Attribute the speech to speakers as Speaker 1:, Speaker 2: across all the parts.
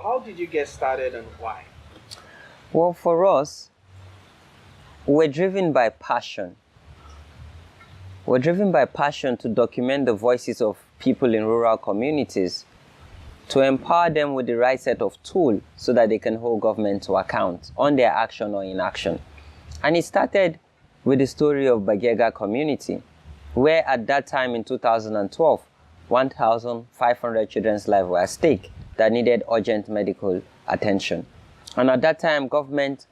Speaker 1: how did you get started and why?
Speaker 2: Well, for us, we're driven by passion. We're driven by passion to document the voices of people in rural communities, to empower them with the right set of tools so that they can hold government to account on their action or inaction. And it started with the story of Bagega community, where at that time in 2012, 1,500 children's lives were at stake that needed urgent medical attention. And at that time, government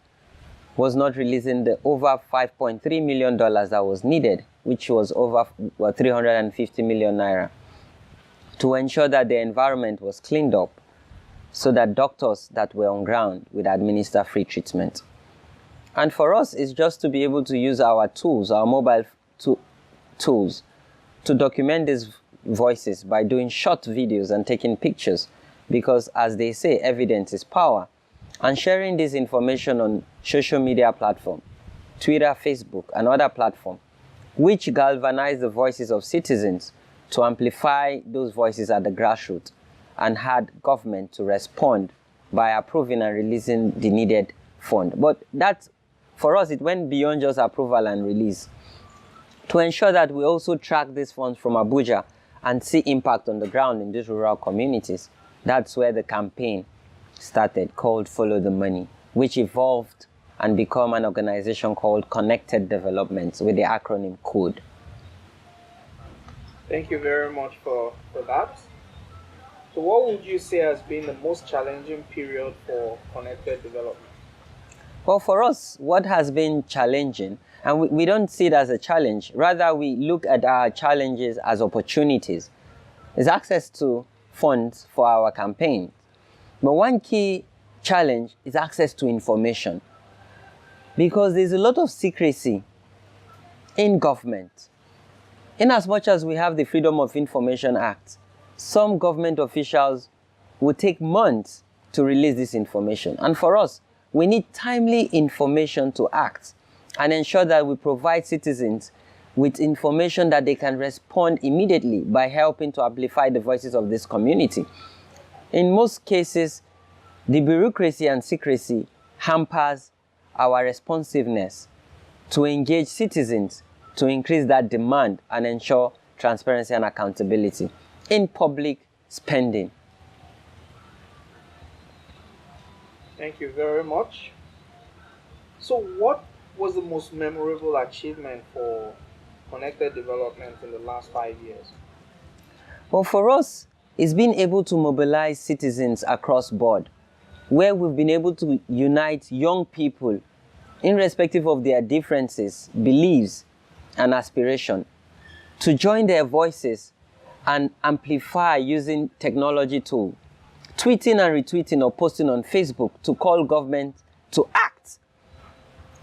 Speaker 2: was not releasing the over $5.3 million that was needed, which was over 350 million naira, to ensure that the environment was cleaned up so that doctors that were on ground would administer free treatment. And for us, it's just to be able to use our tools, our mobile tools, to document these voices by doing short videos and taking pictures, because as they say, evidence is power. And sharing this information on social media platforms, Twitter, Facebook, and other platforms, which galvanize the voices of citizens to amplify those voices at the grassroots, and had government to respond by approving and releasing the needed fund. But that, for us, it went beyond just approval and release. To ensure that we also track these funds from Abuja and see impact on the ground in these rural communities, that's where the campaign started, called Follow the Money, which evolved and became an organization called Connected Development with the acronym CODE.
Speaker 1: Thank you very much for that. So what would you say has been the most challenging period for Connected Development?
Speaker 2: Well, for us, what has been challenging, and we don't see it as a challenge, rather we look at our challenges as opportunities, is access to funds for our campaign. But one key challenge is access to information, because there's a lot of secrecy in government. In as much as we have the Freedom of Information Act, some government officials will take months to release this information. And for us, we need timely information to act and ensure that we provide citizens with information that they can respond immediately by helping to amplify the voices of this community. In most cases, the bureaucracy and secrecy hampers our responsiveness to engage citizens to increase that demand and ensure transparency and accountability in public spending.
Speaker 1: Thank you very much. So what was the most memorable achievement for Connected Development in the last 5 years?
Speaker 2: Well, for us, it's been able to mobilize citizens across board, where we've been able to unite young people, irrespective of their differences, beliefs, and aspiration, to join their voices and amplify using technology tools, tweeting and retweeting or posting on Facebook to call government to act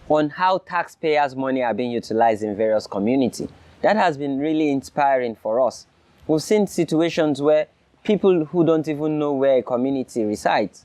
Speaker 2: on how taxpayers' money are being utilized in various communities. That has been really inspiring for us. We've seen situations where people who don't even know where a community resides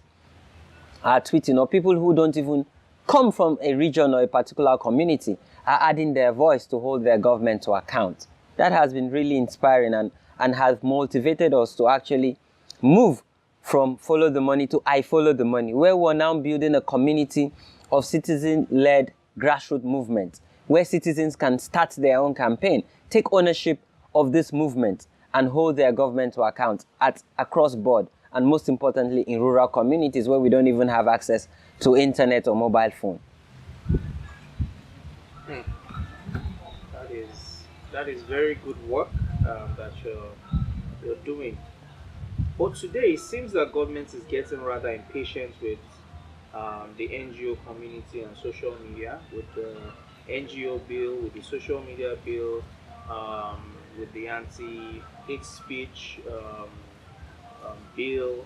Speaker 2: are tweeting, or people who don't even come from a region or a particular community are adding their voice to hold their government to account. That has been really inspiring and has motivated us to actually move from follow the money to I follow the money, where we're now building a community of citizen-led grassroots movement, where citizens can start their own campaign, take ownership of this movement, and hold their government to account across board, and most importantly, in rural communities where we don't even have access to internet or mobile phone.
Speaker 1: That is very good work that you're doing. But today, it seems that government is getting rather impatient with the NGO community and social media, with the NGO bill, with the social media bill, with the anti-hate speech bill.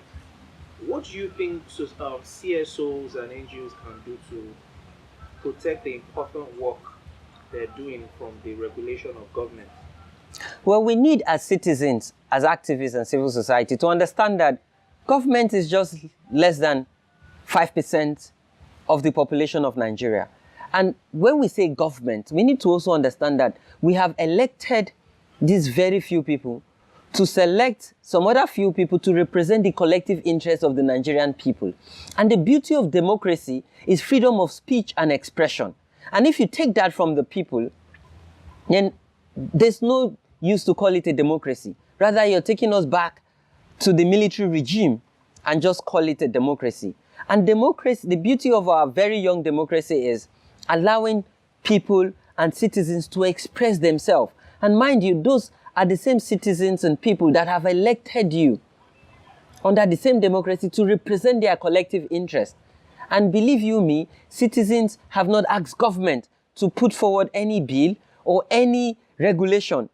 Speaker 1: What do you think CSOs and NGOs can do to protect the important work they're doing from the regulation of government?
Speaker 2: Well, we need, as citizens, as activists and civil society, to understand that government is just less than 5% of the population of Nigeria. And when we say government, we need to also understand that we have elected these very few people to select some other few people to represent the collective interests of the Nigerian people. And the beauty of democracy is freedom of speech and expression. And if you take that from the people, then there's no use to call it a democracy. Rather, you're taking us back to the military regime and just call it a democracy. And democracy, the beauty of our very young democracy is allowing people and citizens to express themselves. And mind you, those are the same citizens and people that have elected you under the same democracy to represent their collective interest. And believe you me, citizens have not asked government to put forward any bill or any regulation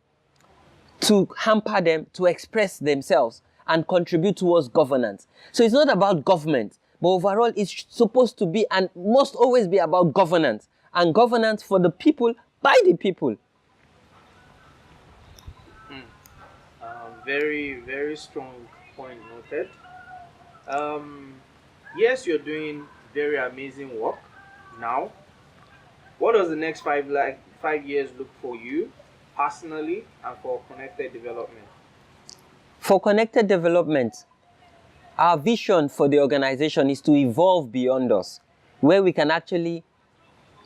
Speaker 2: to hamper them to express themselves and contribute towards governance. So it's not about government, but overall it's supposed to be and must always be about governance, and governance for the people, by the people.
Speaker 1: Very, very strong point noted. Yes, you're doing very amazing work now. What does the next 5 years look for you personally and for connected development?
Speaker 2: For connected development, our vision for the organization is to evolve beyond us, where we can actually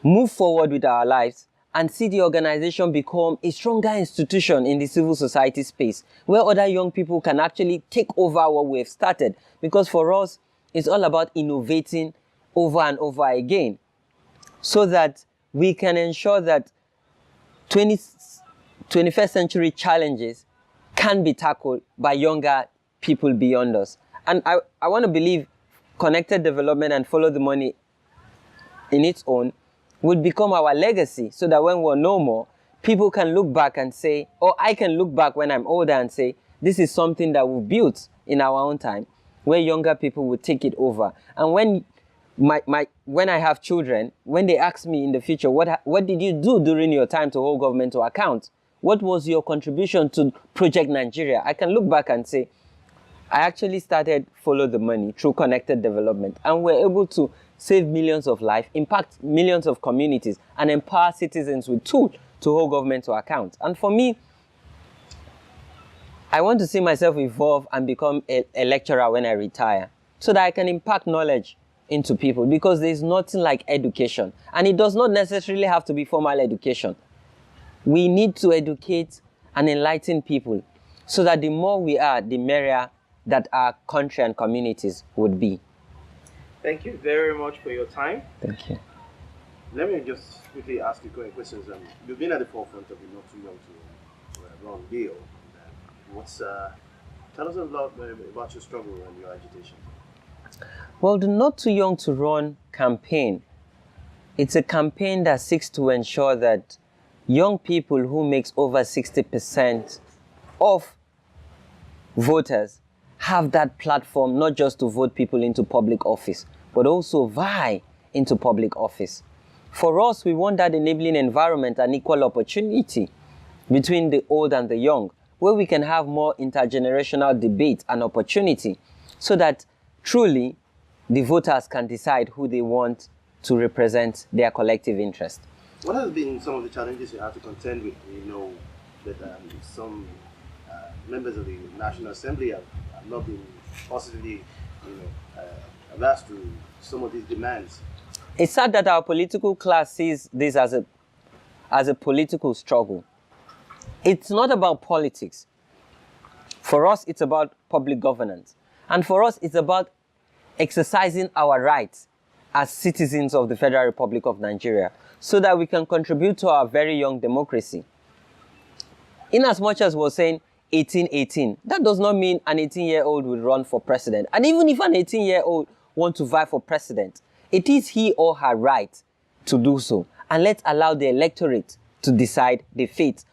Speaker 2: move forward with our lives and see the organization become a stronger institution in the civil society space, where other young people can actually take over what we've started. Because for us, it's all about innovating over and over again, so that we can ensure that 21st century challenges can be tackled by younger people beyond us. And I want to believe connected development and follow the money in its own would become our legacy, so that when we're no more, people can look back and say, or I can look back when I'm older and say, this is something that we built in our own time, where younger people will take it over. And when I have children, when they ask me in the future, what did you do during your time to hold government to account? What was your contribution to Project Nigeria? I can look back and say, I actually started Follow the Money through connected development, and we're able to save millions of lives, impact millions of communities, and empower citizens with tools to hold government to account. And for me, I want to see myself evolve and become a lecturer when I retire, so that I can impact knowledge into people, because there's nothing like education. And it does not necessarily have to be formal education. We need to educate and enlighten people, so that the more we are, the merrier that our country and communities would be.
Speaker 1: Thank you very much for your time.
Speaker 2: Thank you.
Speaker 3: Let me just quickly ask you a questions. You've been at the forefront of the Not Too Young to Run deal. Tell us a lot about your struggle and your agitation.
Speaker 2: Well, the Not Too Young to Run campaign, it's a campaign that seeks to ensure that young people who makes over 60% of voters have that platform, not just to vote people into public office, but also vie into public office. For us, we want that enabling environment and equal opportunity between the old and the young, where we can have more intergenerational debate and opportunity, so that truly the voters can decide who they want to represent their collective interest.
Speaker 3: What has been some of the challenges you have to contend with? That some members of the National Assembly have not been positively, averse to some of these demands.
Speaker 2: It's sad that our political class sees this as a political struggle. It's not about politics. For us, it's about public governance. And for us, it's about exercising our rights as citizens of the Federal Republic of Nigeria, so that we can contribute to our very young democracy. In as much as we're saying 18, that does not mean an 18-year-old will run for president. And even if an 18-year-old wants to vie for president, it is he or her right to do so. And let's allow the electorate to decide the fate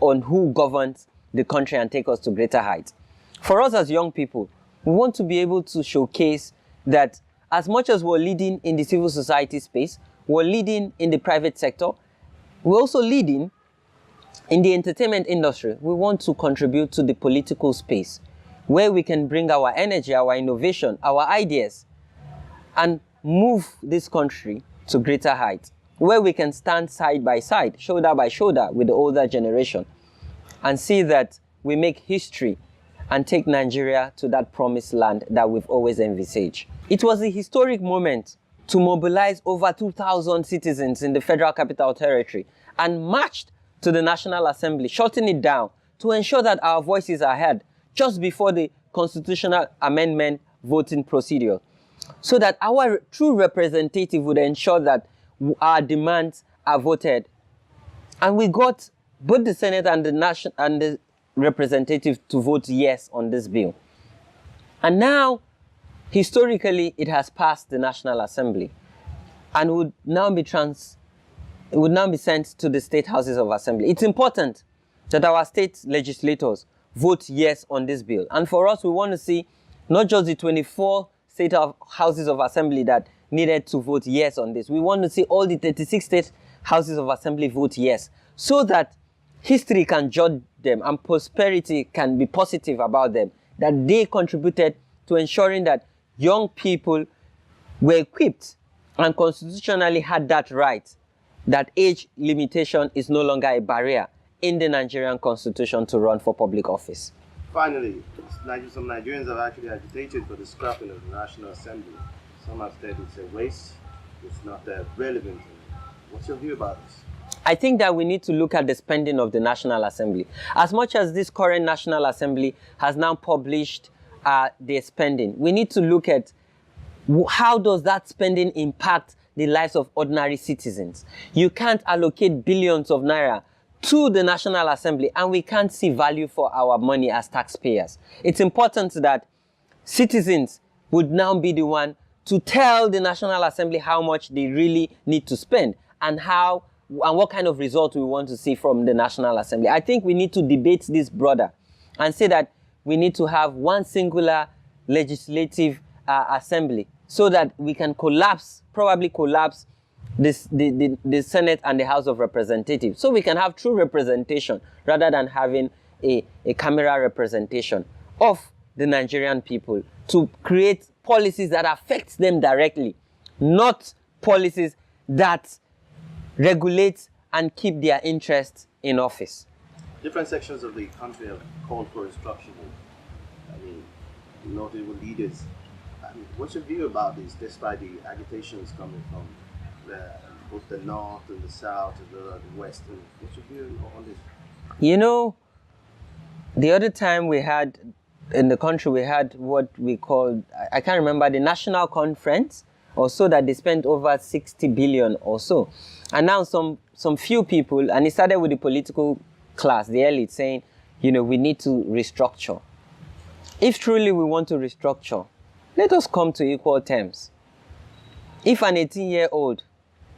Speaker 2: on who governs the country and take us to greater heights. For us as young people, we want to be able to showcase that as much as we're leading in the civil society space, we're leading in the private sector, we're also leading in the entertainment industry. We want to contribute to the political space, where we can bring our energy, our innovation, our ideas, and move this country to greater heights, where we can stand side by side, shoulder by shoulder with the older generation, and see that we make history and take Nigeria to that promised land that we've always envisaged. It was a historic moment to mobilize over 2,000 citizens in the Federal Capital Territory and marched to the National Assembly, shutting it down to ensure that our voices are heard just before the constitutional amendment voting procedure, so that our true representative would ensure that our demands are voted. And we got both the Senate and the representative to vote yes on this bill. And now, historically, it has passed the National Assembly and would now be sent to the state houses of assembly. It's important that our state legislators vote yes on this bill. And for us, we want to see not just the 24 state houses of assembly that needed to vote yes on this. We want to see all the 36 state houses of assembly vote yes, so that history can judge them and prosperity can be positive about them, that they contributed to ensuring that young people were equipped and constitutionally had that right, that age limitation is no longer a barrier in the Nigerian constitution to run for public office.
Speaker 3: Finally, some Nigerians have actually agitated for the scrapping of the National Assembly. Some have said it's a waste, it's not relevant. What's your view about this?
Speaker 2: I think that we need to look at the spending of the National Assembly. As much as this current National Assembly has now published their spending, we need to look at how does that spending impact the lives of ordinary citizens. You can't allocate billions of naira to the National Assembly and we can't see value for our money as taxpayers. It's important that citizens would now be the one to tell the National Assembly how much they really need to spend and what kind of result we want to see from the National Assembly. I think we need to debate this broader and say that we need to have one singular legislative assembly so that we can probably collapse the Senate and the House of Representatives, so we can have true representation rather than having a camera representation of the Nigerian people to create policies that affect them directly, not policies that regulate and keep their interests in office.
Speaker 3: Different sections of the country have called for restructuring. I mean, notable leaders. I mean, what's your view about this, despite the agitations coming from both the north and the south and the west? And what's your view on this?
Speaker 2: You know, the other time we had in the country, we had what we called, I can't remember, the national conference or so, that they spent over 60 billion or so. And now some few people, and it started with the political class, the elite, saying, you know, we need to restructure. If truly we want to restructure, let us come to equal terms. If an 18-year-old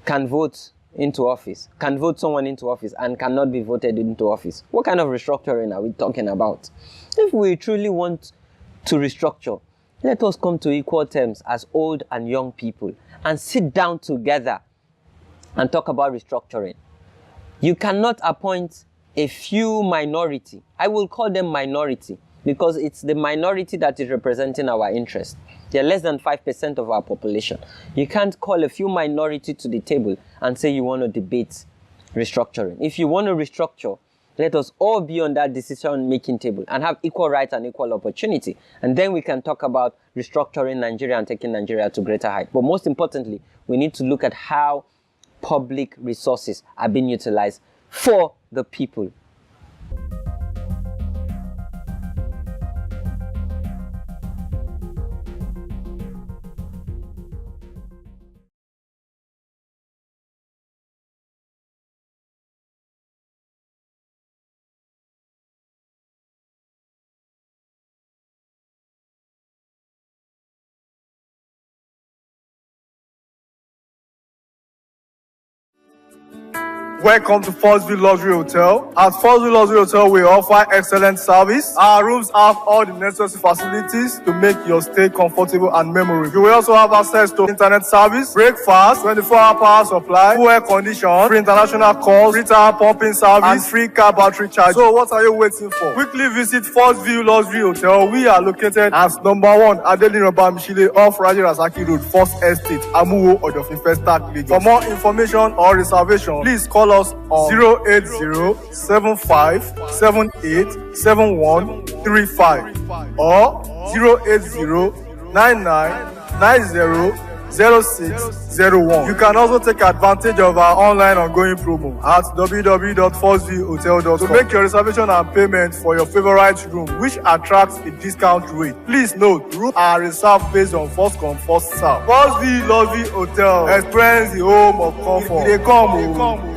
Speaker 2: can vote into office, can vote someone into office and cannot be voted into office, what kind of restructuring are we talking about? If we truly want to restructure, let us come to equal terms as old and young people and sit down together and talk about restructuring. You cannot appoint a few minority. I will call them minority because it's the minority that is representing our interest. They're less than 5% of our population. You can't call a few minority to the table and say you want to debate restructuring. If you want to restructure, let us all be on that decision-making table and have equal rights and equal opportunity. And then we can talk about restructuring Nigeria and taking Nigeria to greater height. But most importantly, we need to look at how public resources are being utilized for the people.
Speaker 4: Welcome to Forstview Luxury Hotel. At Forstview Luxury Hotel, we offer excellent service. Our rooms have all the necessary facilities to make your stay comfortable and memorable. You will also have access to internet service, breakfast, 24-hour power supply, full air condition, free international calls, free tire pumping service, and free car battery charge. So what are you waiting for? Quickly visit Forstview Luxury Hotel. We are located at number 1 Adeola Mishile off Raji Rasaki Road, First Estate, Amuwo, Odofin Festac, Lagos. For more information or reservation, please call call us on 08075787135 or 08099900601. You can also take advantage of our online ongoing promo at www.4zhotel.com to make your reservation and payment for your favorite room, which attracts a discount rate. Please note, rooms are reserved based on first come, first serve. 4Z Hotel, experience the home of comfort. They come.